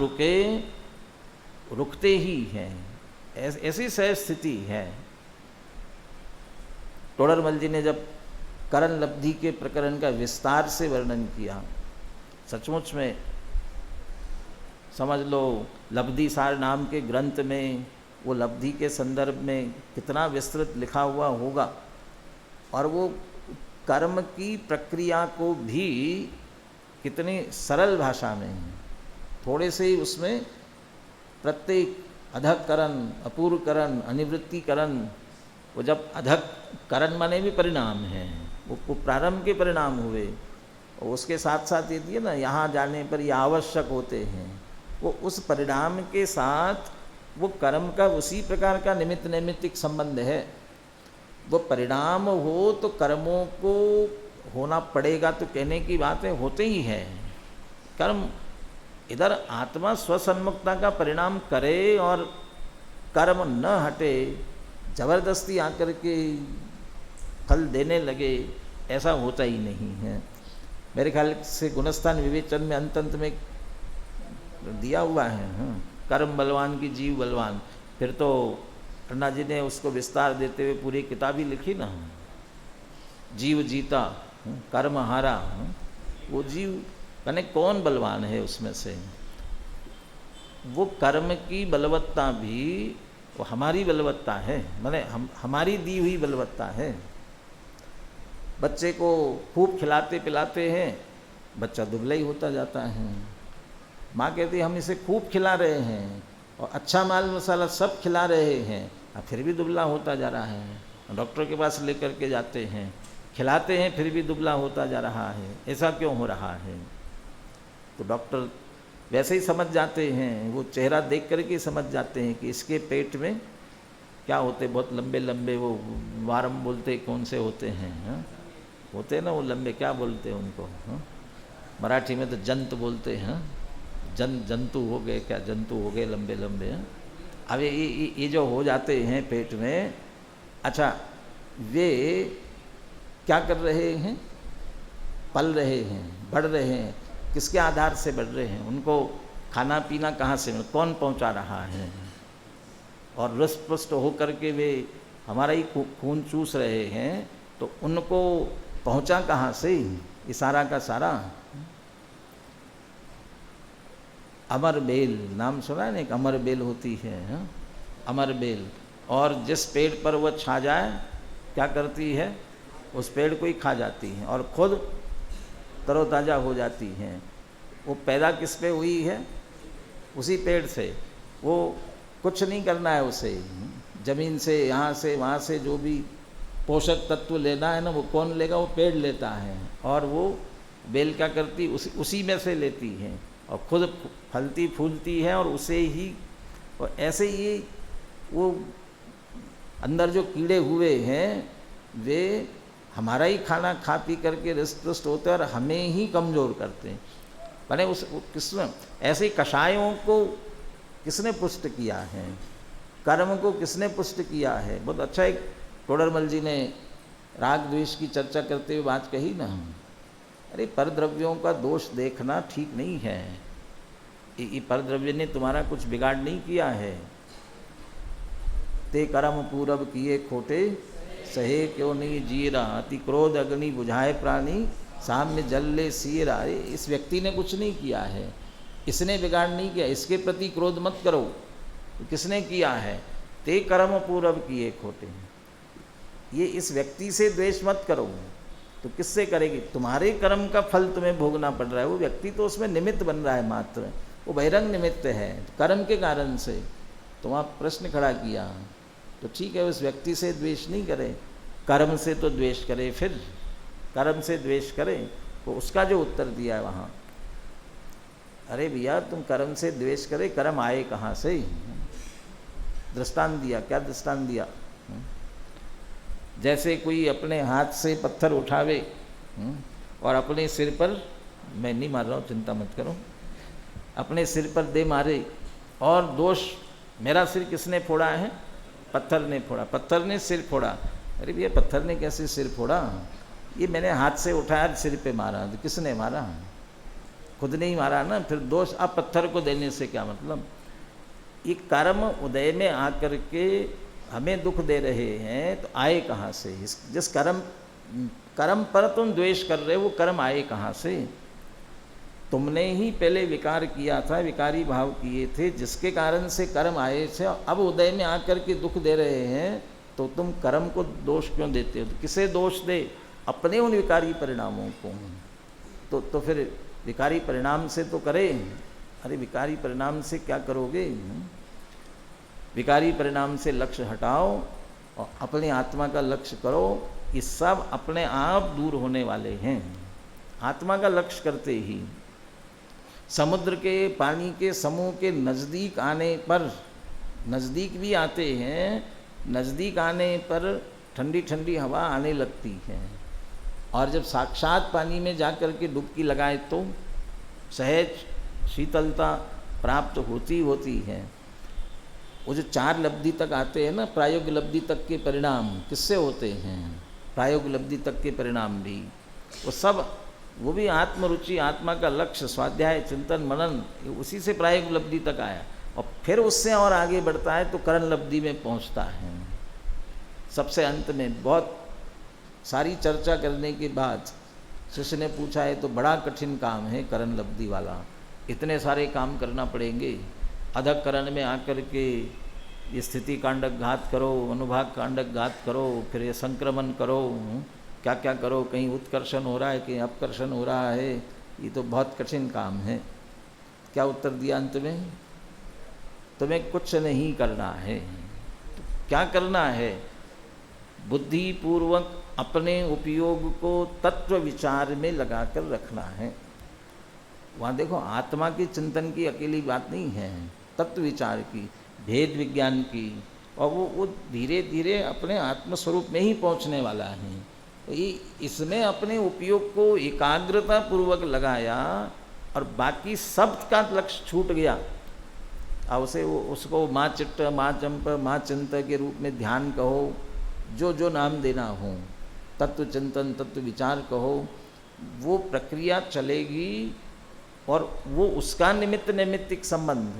रुकते ही हैं, ऐसी सहज स्थिति है। टोडरमल जी ने जब करण लब्धि के प्रकरण का विस्तार से वर्णन किया, सचमुच में समझ लो लब्धि सार नाम के ग्रंथ में वो लब्धि के संदर्भ में कितना विस्तृत लिखा हुआ होगा, और वो कर्म की प्रक्रिया को भी कितनी सरल भाषा में, थोड़े से ही उसमें प्रत्येक अधक करण, अपूर्व करण, अनिवृत्ति करण, वो जब अधक करण माने भी परिणाम है, वो प्रारंभ के परिणाम हुए, और उसके साथ साथ ये दिए ना यहाँ जाने पर ये आवश्यक होते हैं, वो उस परिणाम के साथ वो कर्म का उसी प्रकार का निमित्त नैमित्तिक संबंध है। वो परिणाम हो तो कर्मों को होना पड़ेगा तो कहने की बातें होते ही हैं। कर्म इधर आत्मा स्वसन्मुखता का परिणाम करे और कर्म न हटे, जबरदस्ती आकर के फल देने लगे, ऐसा होता ही नहीं है। मेरे ख्याल से गुणस्थान विवेचन में अंत में दिया हुआ है, कर्म बलवान की जीव बलवान। फिर तो अन्ना जी ने उसको विस्तार देते हुए पूरी किताब ही लिखी ना, जीव जीता कर्म हारा। वो जीव माने कौन बलवान है उसमें से? वो कर्म की बलवत्ता भी वो हमारी बलवत्ता है, माने हमारी दी हुई बलवत्ता है। बच्चे को खूब खिलाते पिलाते हैं, बच्चा दुबला ही होता जाता है। माँ कहती है हम इसे खूब खिला रहे हैं और अच्छा माल मसाला सब खिला रहे हैं, अब फिर भी दुबला होता जा रहा है। डॉक्टर के पास लेकर के जाते हैं, खिलाते हैं, फिर भी दुबला होता जा रहा है, ऐसा क्यों हो रहा है? तो डॉक्टर वैसे ही समझ जाते हैं, वो चेहरा देख करके समझ जाते हैं कि इसके पेट में क्या होते, बहुत लंबे लंबे वो वारम बोलते कौन से होते हैं, हाँ? होते हैं ना वो लंबे, क्या बोलते हैं उनको, हाँ? मराठी में तो जंत बोलते हैं, जंतु हो गए, क्या जंतु हो गए लंबे लंबे, हाँ? अब ये जो हो जाते हैं पेट में, अच्छा वे क्या कर रहे हैं? पल रहे हैं, बढ़ रहे हैं, किसके आधार से बढ़ रहे हैं? उनको खाना पीना कहाँ से, कौन पहुँचा रहा है? और रुष्ट पुष्ट होकर के वे हमारा ही खून चूस रहे हैं, तो उनको पहुँचा कहाँ से ये सारा का सारा? अमर बेल नाम सुना है ना, एक अमर बेल होती है, हाँ? अमर बेल, और जिस पेड़ पर वह छा जाए क्या करती है? उस पेड़ को ही खा जाती है और खुद तरोताज़ा हो जाती हैं। वो पैदा किस पे हुई है? उसी पेड़ से। वो कुछ नहीं करना है उसे, ज़मीन से, यहाँ से, वहाँ से जो भी पोषक तत्व लेना है ना, वो कौन लेगा? वो पेड़ लेता है। और वो बेल क्या करती? उसी में से लेती है और खुद फलती फूलती है और उसे ही, और ऐसे ही वो अंदर जो कीड़े हुए हैं वे हमारा ही खाना खा पी करके रिष्ट पुष्ट होते हैं और हमें ही कमज़ोर करते हैं। मैंने किसने ऐसे कषायों को किसने पुष्ट किया है? कर्म को किसने पुष्ट किया है? बहुत अच्छा एक टोडरमल जी ने राग द्वेष की चर्चा करते हुए बात कही ना, अरे परद्रव्यों का दोष देखना ठीक नहीं है। ये परद्रव्य ने तुम्हारा कुछ बिगाड़ नहीं किया है। ते कर्म पूरब किए खोटे, सहे क्यों नहीं जीरा, अति क्रोध अग्नि बुझाए प्राणी, साम्य जल ले सीरा। अरे इस व्यक्ति ने कुछ नहीं किया है, इसने बिगाड़ नहीं किया, इसके प्रति क्रोध मत करो। तो किसने किया है? ते कर्म पूरब किए खोटे, ये इस व्यक्ति से द्वेष मत करो। तो किससे करेगी? तुम्हारे कर्म का फल तुम्हें भोगना पड़ रहा है, वो व्यक्ति तो उसमें निमित्त बन रहा है मात्र, वो बहिरंग निमित्त है कर्म के कारण से। तुम आप प्रश्न खड़ा किया तो ठीक है, उस व्यक्ति से द्वेष नहीं करे, कर्म से तो द्वेष करे। फिर कर्म से द्वेष करे तो उसका जो उत्तर दिया है वहाँ, अरे भैया तुम कर्म से द्वेष करे, कर्म आए कहाँ से? दृष्टांत दिया। क्या दृष्टांत दिया? जैसे कोई अपने हाथ से पत्थर उठावे और अपने सिर पर, मैं नहीं मार रहा हूँ चिंता मत करो, अपने सिर पर दे मारे, और दोष मेरा सिर किसने फोड़ा है? पत्थर ने फोड़ा, पत्थर ने सिर फोड़ा। अरे भैया पत्थर ने कैसे सिर फोड़ा? ये मैंने हाथ से उठाया सिर पे मारा। तो किसने मारा? खुद नहीं मारा ना। फिर दोष आप पत्थर को देने से क्या मतलब? ये कर्म उदय में आकर के हमें दुख दे रहे हैं, तो आए कहाँ से? जिस कर्म पर तुम द्वेष कर रहे हो, वो कर्म आए कहाँ से? तुमने ही पहले विकार किया था, विकारी भाव किए थे, जिसके कारण से कर्म आए थे। अब उदय में आकर के दुख दे रहे हैं, तो तुम कर्म को दोष क्यों देते हो? तो किसे दोष दे? अपने उन विकारी परिणामों को। तो फिर विकारी परिणाम से तो करे। अरे विकारी परिणाम से क्या करोगे? विकारी परिणाम से लक्ष्य हटाओ और अपने आत्मा का लक्ष्य करो। ये सब अपने आप दूर होने वाले हैं। आत्मा का लक्ष्य करते ही समुद्र के पानी के समूह के नज़दीक आने पर, नज़दीक भी आते हैं, नज़दीक आने पर ठंडी ठंडी हवा आने लगती है, और जब साक्षात पानी में जाकर के डुबकी लगाए तो सहज शीतलता प्राप्त होती है। वो जो 4 लब्धि तक आते हैं ना, प्रायोग लब्धि तक के परिणाम किससे होते हैं? प्रायोग लब्धि तक के परिणाम भी वो सब, वो भी आत्मरुचि, आत्मा का लक्ष्य, स्वाध्याय, चिंतन, मनन, उसी से प्रायोग लब्धि तक आया। और फिर उससे और आगे बढ़ता है तो करण लब्धि में पहुंचता है। सबसे अंत में बहुत सारी चर्चा करने के बाद शिष्य ने पूछा, है तो बड़ा कठिन काम है करण लब्धि वाला, इतने सारे काम करना पड़ेंगे। अधक करण में आकर के ये स्थिति कांडक घात करो, अनुभाग कांडक घात करो, फिर ये संक्रमण करो, क्या क्या करो, कहीं उत्कर्षण हो रहा है, कहीं अपकर्षण हो रहा है, ये तो बहुत कठिन काम है। क्या उत्तर दिया अंत में? तुम्हें कुछ नहीं करना है। तो क्या करना है? बुद्धि पूर्वक अपने उपयोग को तत्व विचार में लगाकर रखना है। वहाँ देखो, आत्मा के चिंतन की अकेली बात नहीं है, तत्व विचार की, भेद विज्ञान की, और वो धीरे धीरे अपने आत्मस्वरूप में ही पहुँचने वाला है। तो ये इसमें अपने उपयोग को एकाग्रता पूर्वक लगाया और बाकी सब का लक्ष्य छूट गया। अब उसे उसको माँ चिट्ट, माँ चंप, माँ चिंत के रूप में ध्यान कहो, जो जो नाम देना हो, तत्व चिंतन, तत्व विचार कहो, वो प्रक्रिया चलेगी। और वो उसका निमित्त नैमित्तिक संबंध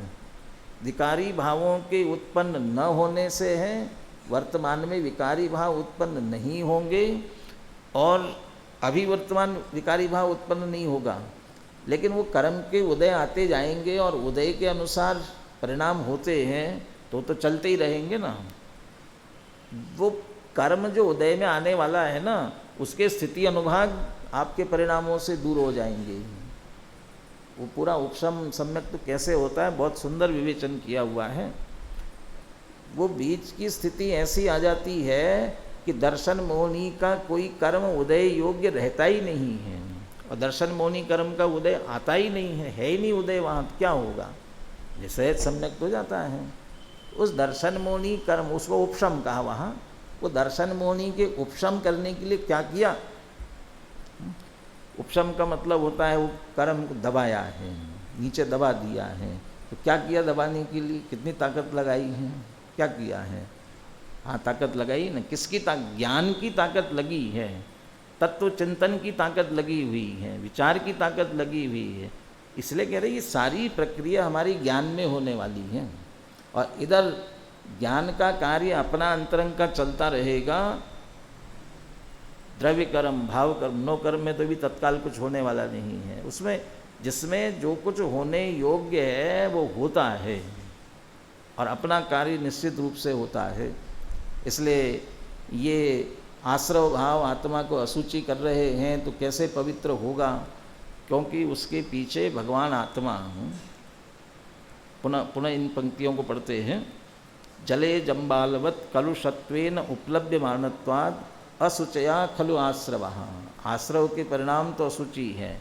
विकारी भावों के उत्पन्न न होने से है। वर्तमान में विकारी भाव उत्पन्न नहीं होंगे और अभी वर्तमान विकारी भाव उत्पन्न नहीं होगा, लेकिन वो कर्म के उदय आते जाएंगे और उदय के अनुसार परिणाम होते हैं तो चलते ही रहेंगे ना। वो कर्म जो उदय में आने वाला है ना, उसके स्थिति अनुभाग आपके परिणामों से दूर हो जाएंगे। वो पूरा उपशम सम्यक तो कैसे होता है, बहुत सुंदर विवेचन किया हुआ है। वो बीच की स्थिति ऐसी आ जाती है कि दर्शन मोहनी का कोई कर्म उदय योग्य रहता ही नहीं है, और दर्शन मोहनी कर्म का उदय आता ही नहीं है ही नहीं उदय। वहाँ क्या होगा? ये सहज सम्यक हो जाता है। उस दर्शन मोहनी कर्म, उसको उपशम कहा वहाँ। वो दर्शन मोहनी के उपशम करने के लिए क्या किया? उपशम का मतलब होता है वो कर्म को दबाया है, नीचे दबा दिया है। तो क्या किया दबाने के लिए? कितनी ताकत लगाई है? क्या किया है? हाँ, ताकत लगाई ना। किसकी ताकत? ज्ञान की ताकत लगी है, तत्व चिंतन की ताकत लगी हुई है, विचार की ताकत लगी हुई है। इसलिए कह रहे ये सारी प्रक्रिया हमारी ज्ञान में होने वाली है। और इधर ज्ञान का कार्य अपना अंतरंग का चलता रहेगा। द्रव्य कर्म, भाव कर्म, नो कर्म में तो भी तत्काल कुछ होने वाला नहीं है। उसमें जिसमें जो कुछ होने योग्य है वो होता है और अपना कार्य निश्चित रूप से होता है। इसलिए ये आश्रव भाव आत्मा को असुचि कर रहे हैं तो कैसे पवित्र होगा? क्योंकि उसके पीछे भगवान आत्मा। पुनः इन पंक्तियों को पढ़ते हैं। जले जम्बालवत कलुषत्वेन उपलभ्यमानत्वाद असुचया खलु आश्रव। आश्रव के परिणाम तो असुचि है,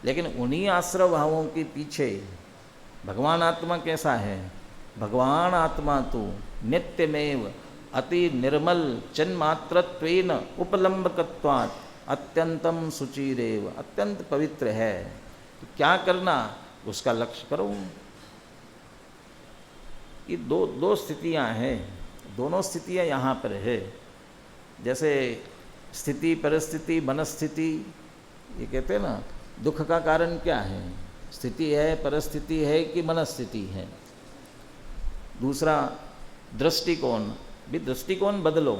लेकिन उन्हीं आश्रव भावों के पीछे भगवान आत्मा कैसा है? भगवान आत्मा तो नित्यमेव अति निर्मल चिन्मात्रत्वेन उपलम्बकत्वात् अत्यंतम सुचिरेव, अत्यंत पवित्र है। तो क्या करना? उसका लक्ष्य करो। ये दो स्थितियां हैं, दोनों स्थितियां यहाँ पर है। जैसे स्थिति, परिस्थिति, मनस्थिति, ये कहते हैं ना, दुख का कारण क्या है? स्थिति है, परिस्थिति है कि मनस्थिति है? दूसरा दृष्टिकोण, भी दृष्टिकोण बदलो,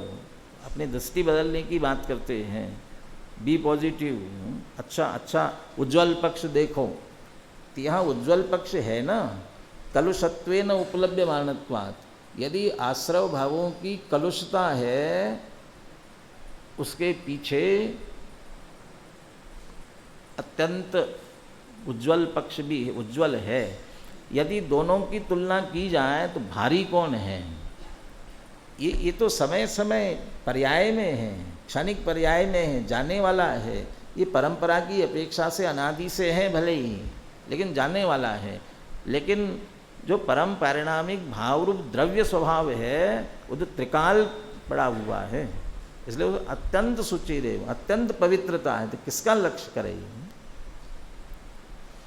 अपनी दृष्टि बदलने की बात करते हैं। बी पॉजिटिव, अच्छा उज्ज्वल पक्ष देखो। तो यहाँ उज्ज्वल पक्ष है ना, कलुषत्वेन उपलभ्यमानत्वात्। यदि आश्रव भावों की कलुषता है, उसके पीछे अत्यंत उज्ज्वल पक्ष भी उज्ज्वल है। यदि दोनों की तुलना की जाए तो भारी कौन है? ये तो समय समय पर्याय में है, क्षणिक पर्याय में है, जाने वाला है। ये परंपरा की अपेक्षा से अनादि से है भले ही, लेकिन जाने वाला है। लेकिन जो परम पारिणामिक भावरूप द्रव्य स्वभाव है वो तो त्रिकाल पड़ा हुआ है। इसलिए वो अत्यंत सुचिरेव, अत्यंत पवित्रता है। तो किसका लक्ष्य करे?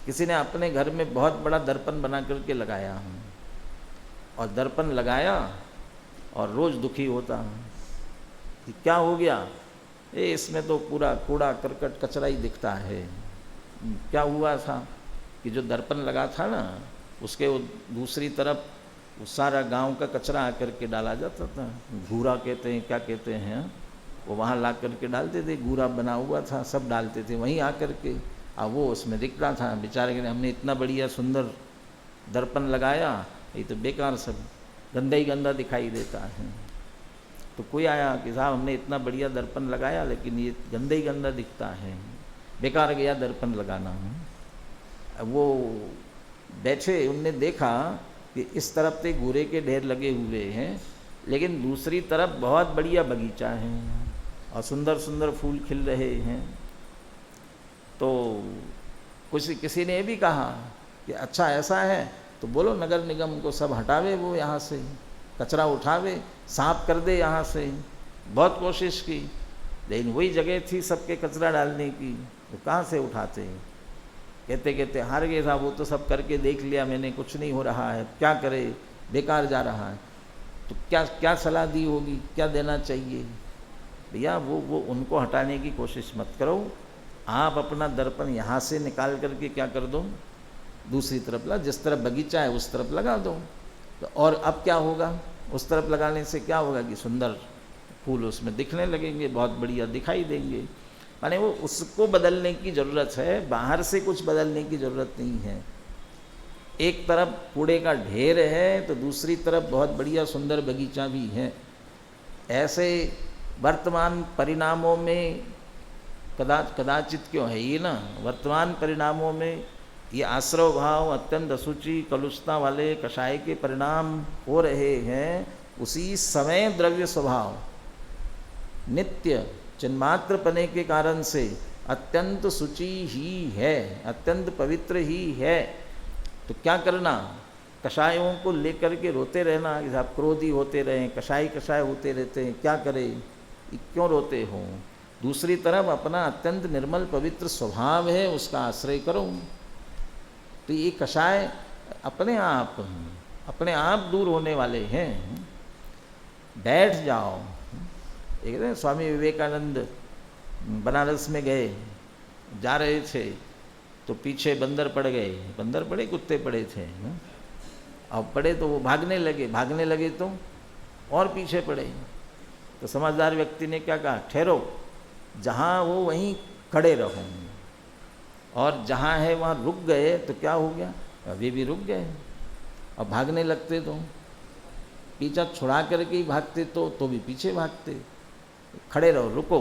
किसी ने अपने घर में बहुत बड़ा दर्पण बना करके लगाया और दर्पण लगाया और रोज दुखी होता कि क्या हो गया? इसमें तो पूरा कूड़ा करकट कचरा ही दिखता है। क्या हुआ था कि जो दर्पण लगा था ना, उसके वो दूसरी तरफ वो सारा गांव का कचरा आकर के डाला जाता था। घूरा कहते हैं, क्या कहते हैं, वो वहाँ ला करके डालते थे। घूरा बना हुआ था, सब डालते थे वहीं आकर के। अब वो उसमें दिखता था, बेचारे के हमने इतना बढ़िया सुंदर दर्पण लगाया, ये तो बेकार, सब गंदा ही गंदा दिखाई देता है। तो कोई आया कि साहब हमने इतना बढ़िया दर्पण लगाया लेकिन ये गंदे ही गंदा दिखता है, बेकार गया दर्पण लगाना। अब वो बैठे, उनने देखा कि इस तरफ तो घूरे के ढेर लगे हुए हैं लेकिन दूसरी तरफ बहुत बढ़िया बगीचा है और सुंदर सुंदर फूल खिल रहे हैं। तो किसी ने भी कहा कि अच्छा ऐसा है तो बोलो नगर निगम को सब हटावे, वो यहाँ से कचरा उठावे, साफ कर दे यहाँ से। बहुत कोशिश की लेकिन वही जगह थी सबके कचरा डालने की, तो कहाँ से उठाते। कहते कहते हार गए साहब, वो तो सब करके देख लिया मैंने, कुछ नहीं हो रहा है, क्या करे, बेकार जा रहा है। तो क्या क्या सलाह दी होगी, क्या देना चाहिए भैया? वो उनको हटाने की कोशिश मत करो, आप अपना दर्पण यहाँ से निकाल करके क्या कर दो, दूसरी तरफ ला, जिस तरफ बगीचा है उस तरफ लगा दो। तो और अब क्या होगा, उस तरफ लगाने से क्या होगा कि सुंदर फूल उसमें दिखने लगेंगे, बहुत बढ़िया दिखाई देंगे। माने वो उसको बदलने की ज़रूरत है, बाहर से कुछ बदलने की ज़रूरत नहीं है। एक तरफ कूड़े का ढेर है तो दूसरी तरफ बहुत बढ़िया सुंदर बगीचा भी है। ऐसे वर्तमान परिणामों में कदाचित क्यों है ये ना, वर्तमान परिणामों में ये आश्रव भाव, अत्यंत असुचि कलुषता वाले कषाय के परिणाम हो रहे हैं। उसी समय द्रव्य स्वभाव नित्य चिन्मात्र पने के कारण से अत्यंत शुचि ही है, अत्यंत पवित्र ही है। तो क्या करना, कषायों को लेकर के रोते रहना कि आप क्रोधी होते रहें, कषाय होते रहते हैं, क्या करें, क्यों रोते हो। दूसरी तरफ अपना अत्यंत निर्मल पवित्र स्वभाव है, उसका आश्रय करो। तो ये कषाय अपने आप दूर होने वाले हैं। बैठ जाओ। एक दिन स्वामी विवेकानंद बनारस में गए, जा रहे थे तो पीछे बंदर पड़ गए, बंदर पड़े, कुत्ते पड़े थे। अब पड़े तो वो भागने लगे तो और पीछे पड़े। तो समझदार व्यक्ति ने क्या कहा, ठहरो, जहाँ वो वहीं खड़े रहो, और जहाँ है वहाँ रुक गए तो क्या हो गया, अभी भी रुक गए। अब भागने लगते तो पीछा छुड़ा करके ही भागते तो भी पीछे भागते। खड़े रहो, रुको।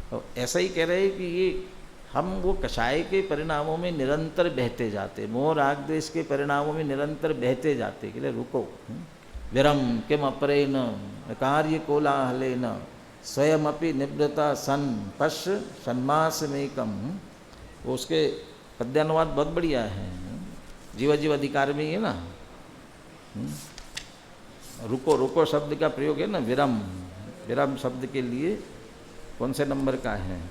तो ऐसा ही कह रहे हैं कि ये हम वो कषाय के परिणामों में निरंतर बहते जाते, मोह राग द्वेष के परिणामों में निरंतर बहते जाते। के लिए रुको। विरम किम अपरेण कार्य कोलाहलेन स्वयमपि निवृता सन पश्य सन्मासमेकम। वो उसके पद्यानुवाद बहुत बढ़िया है, जीव अधिकार में ही है ना। रुको शब्द का प्रयोग है ना, विरम शब्द के लिए कौन से नंबर का है,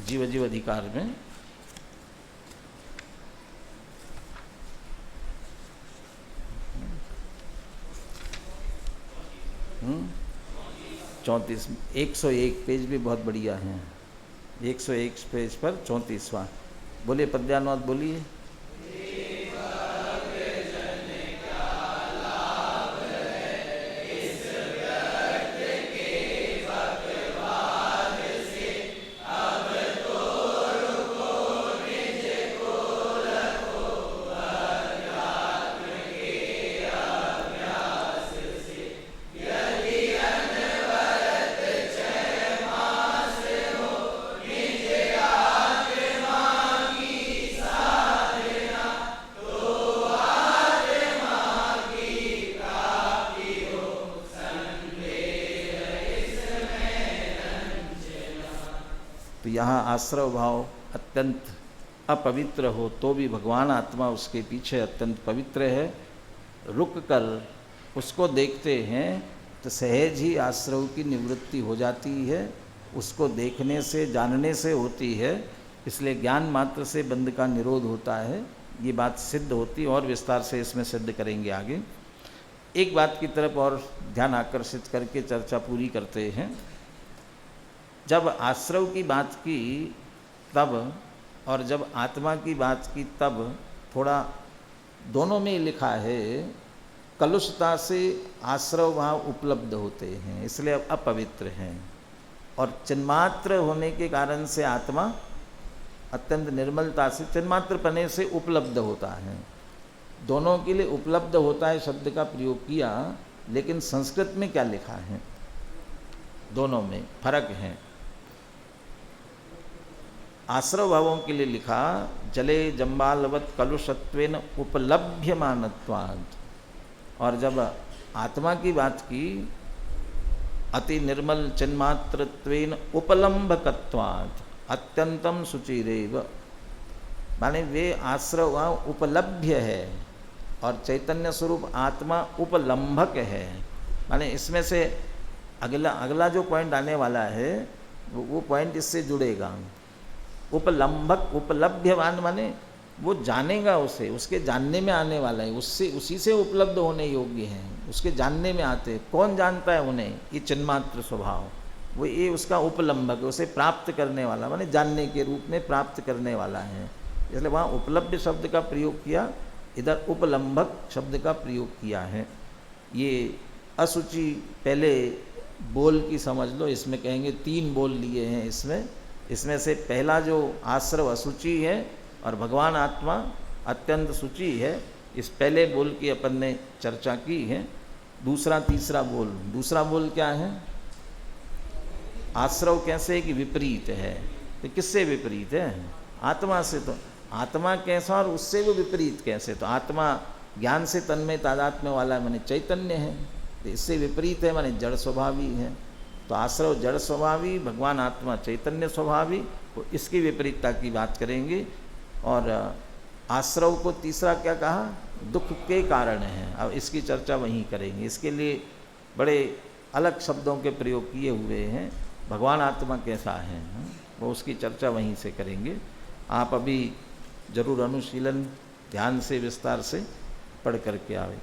जीव अधिकार में 34, 101 पेज भी बहुत बढ़िया है। 101 पेज पर 34वां। बोलिए पद्यानुवाद बोलिए। तो यहाँ आश्रव भाव अत्यंत अपवित्र हो तो भी भगवान आत्मा उसके पीछे अत्यंत पवित्र है। रुक कर उसको देखते हैं तो सहज ही आश्रव की निवृत्ति हो जाती है। उसको देखने से, जानने से होती है, इसलिए ज्ञान मात्र से बंध का निरोध होता है। ये बात सिद्ध होती और विस्तार से इसमें सिद्ध करेंगे आगे। एक बात की तरफ और ध्यान आकर्षित करके चर्चा पूरी करते हैं। जब आश्रव की बात की तब और जब आत्मा की बात की तब थोड़ा दोनों में लिखा है कलुषता से आश्रव वहाँ उपलब्ध होते हैं, इसलिए अपवित्र हैं, और चिन्मात्र होने के कारण से आत्मा अत्यंत निर्मलता से चिन्मात्र पने से उपलब्ध होता है। दोनों के लिए उपलब्ध होता है शब्द का प्रयोग किया, लेकिन संस्कृत में क्या लिखा है, दोनों में फर्क है। आश्रव भावों के लिए लिखा जले जम्बालवत कलुषत्वेन उपलभ्यमानत्वात्, और जब आत्मा की बात की अति निर्मल चिन्मात्रत्वेन उपलम्भकत्वात् अत्यंतम शुचिरेव, माने वे आश्रव उपलभ्य है और चैतन्य स्वरूप आत्मा उपलम्भक है। माने इसमें से अगला जो पॉइंट आने वाला है वो पॉइंट इससे जुड़ेगा। उपलम्भक उपलभ्यवान माने वो जानेगा उसे, उसके जानने में आने वाला है, उससे उसी से उपलब्ध होने योग्य हैं, उसके जानने में आते। कौन जानता है उन्हें? ये चिन्मात्र स्वभाव, वो ये उसका उपलम्भक है, उसे प्राप्त करने वाला, माने जानने के रूप में प्राप्त करने वाला है। इसलिए वहाँ उपलब्ध शब्द का प्रयोग किया, इधर उपलम्भक शब्द का प्रयोग किया है। ये असुचि पहले बोल की समझ लो, इसमें कहेंगे 3 बोल लिए हैं इसमें से पहला जो आश्रव असुचि है और भगवान आत्मा अत्यंत शुचि है, इस पहले बोल की अपन ने चर्चा की है। दूसरा तीसरा बोल, दूसरा बोल क्या है? आश्रव कैसे कि विपरीत है, तो किससे विपरीत है? आत्मा से। तो आत्मा कैसा और उससे वो विपरीत कैसे? तो आत्मा ज्ञान से तन्मय तादात्म्य वाला है, माने चैतन्य है, तो इससे विपरीत है माने जड़ स्वभावी है। तो आश्रव जड़ स्वभावी, भगवान आत्मा चैतन्य स्वभावी, तो इसकी विपरीतता की बात करेंगे। और आश्रव को तीसरा क्या कहा? दुख के कारण है। अब इसकी चर्चा वहीं करेंगे, इसके लिए बड़े अलग शब्दों के प्रयोग किए हुए हैं। भगवान आत्मा कैसा है वो उसकी चर्चा वहीं से करेंगे। आप अभी जरूर अनुशीलन ध्यान से विस्तार से पढ़ करके आवे।